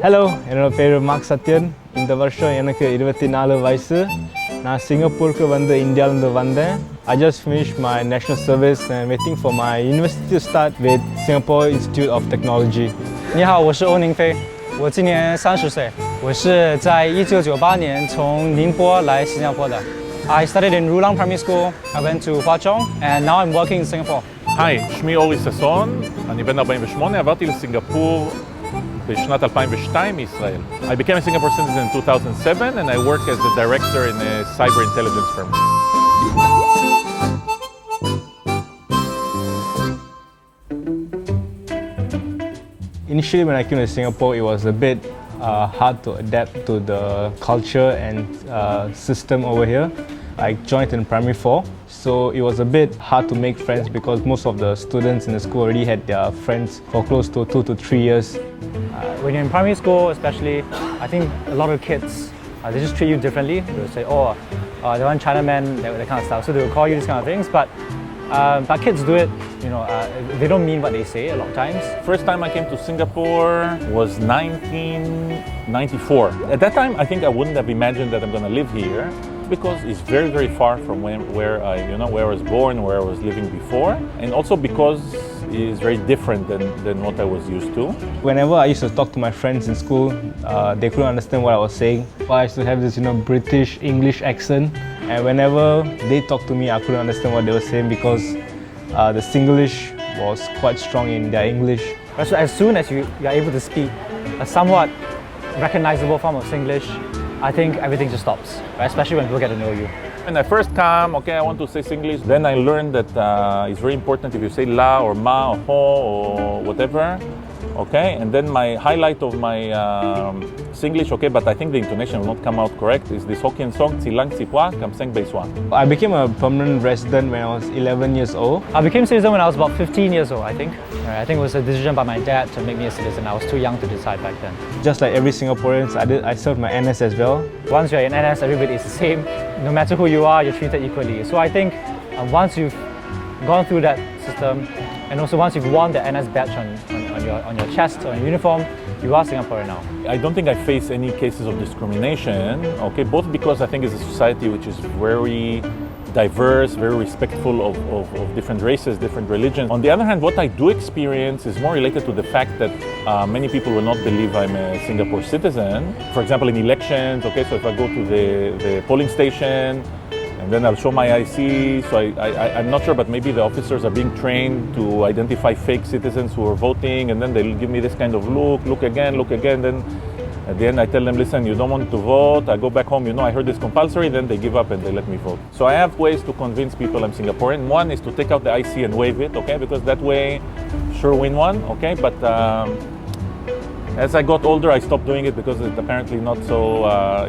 Hello, என்னோட பேரு mark Sathyan. இந்த வருஷம் எனக்கு 24 வயசு. நான் சிங்கப்பூருக்கு வந்து இந்தியாவிலிருந்து வந்தேன். I just finished my national service and waiting for my university to start with Singapore Institute of Technology. 你好，我是欧宁飞，我今年30岁，我是在1998年从宁波来新加坡的。I studied in Rulang Primary School. I went to Hwa Chong, and now I'm working in Singapore. היי, שמי אורי ששון, אני בן 48, עברתי לסינגפור בשנת 2002 מישראל. I became a Singapore citizen in 2007 and I work as a director in a cyber intelligence firm. Initially when I came to Singapore, it was a bit hard to adapt to the culture and system over here. I joined in primary 4, so it was a bit hard to make friends because most of the students in the school already had their friends for close to 2 to 3 years. When you're in primary school, especially, I think a lot of kids, they just treat you differently. They'll say, oh, they want Chinaman, that kind of stuff. So they'll call you these kind of things, but kids do it, they don't mean what they say a lot of times. First time I came to Singapore was 1994. At that time, I think I wouldn't have imagined that I'm going to live here because it's very, very far from where I was born, where I was living before, and also because it's very different than what I was used to. Whenever I used to talk to my friends in school, they couldn't understand what I was saying. I used to have this, British English accent, and whenever they talked to me, I couldn't understand what they were saying because the Singlish was quite strong in their English. So as soon as you are able to speak a somewhat recognizable form of Singlish, I think everything just stops, right? Especially when people get to know you. When I first come, I want to say Singlish. Then I learned that it's very important if you say la or ma or ho or whatever. And then my highlight of my Singlish, but I think the intonation will not come out correct, is this Hokkien song, Tsilang Tsipwa, Kamseng Beiswa. I became a permanent resident when I was 11 years old. I became citizen when I was about 15 years old, I think. I think it was a decision by my dad to make me a citizen. I was too young to decide back then. Just like every Singaporean, I served my NS as well. Once you're in NS, everybody is the same. No matter who you are, you're treated equally. So I think once you've gone through that system, and also once you've worn the NS badge on your chest, on your uniform, you are Singaporean now. I don't think I face any cases of discrimination, both because I think it's a society which is very diverse, very respectful of different races, different religions. On the other hand, what I do experience is more related to the fact that many people will not believe I'm a Singapore citizen. For example, in elections, so if I go to the polling station, and then I'll show my IC, so I'm not sure, but maybe the officers are being trained to identify fake citizens who are voting, and then they'll give me this kind of look again, then at the end I tell them, listen, you don't want to vote, I go back home, I heard it's compulsory, then they give up and they let me vote. So I have ways to convince people I'm Singaporean. One is to take out the IC and wave it, because that way, sure win one, but as I got older, I stopped doing it because it's apparently not so,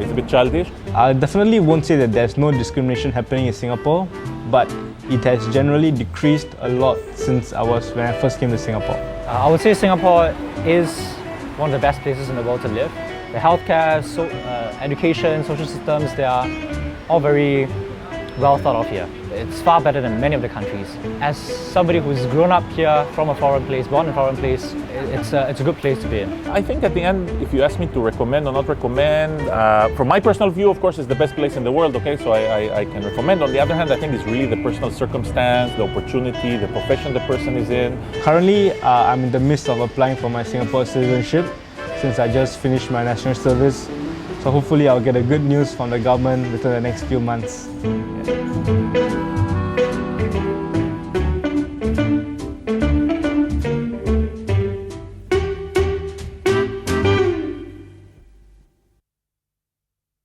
it's a bit childish. I definitely won't say that there's no discrimination happening in Singapore, but it has generally decreased a lot since when I first came to Singapore. I would say Singapore is one of the best places in the world to live. The healthcare, education, social systems, they are all very well thought of here. It's far better than many of the countries. As somebody who's grown up here from a foreign place, born in a foreign place, it's a good place to be in. I think at the end, if you ask me to recommend or not recommend, from my personal view, of course, it's the best place in the world, so I can recommend. On the other hand, I think it's really the personal circumstance, the opportunity, the profession the person is in. Currently, I'm in the midst of applying for my Singapore citizenship since I just finished my national service. So hopefully I'll get a good news from the government within the next few months. Yeah.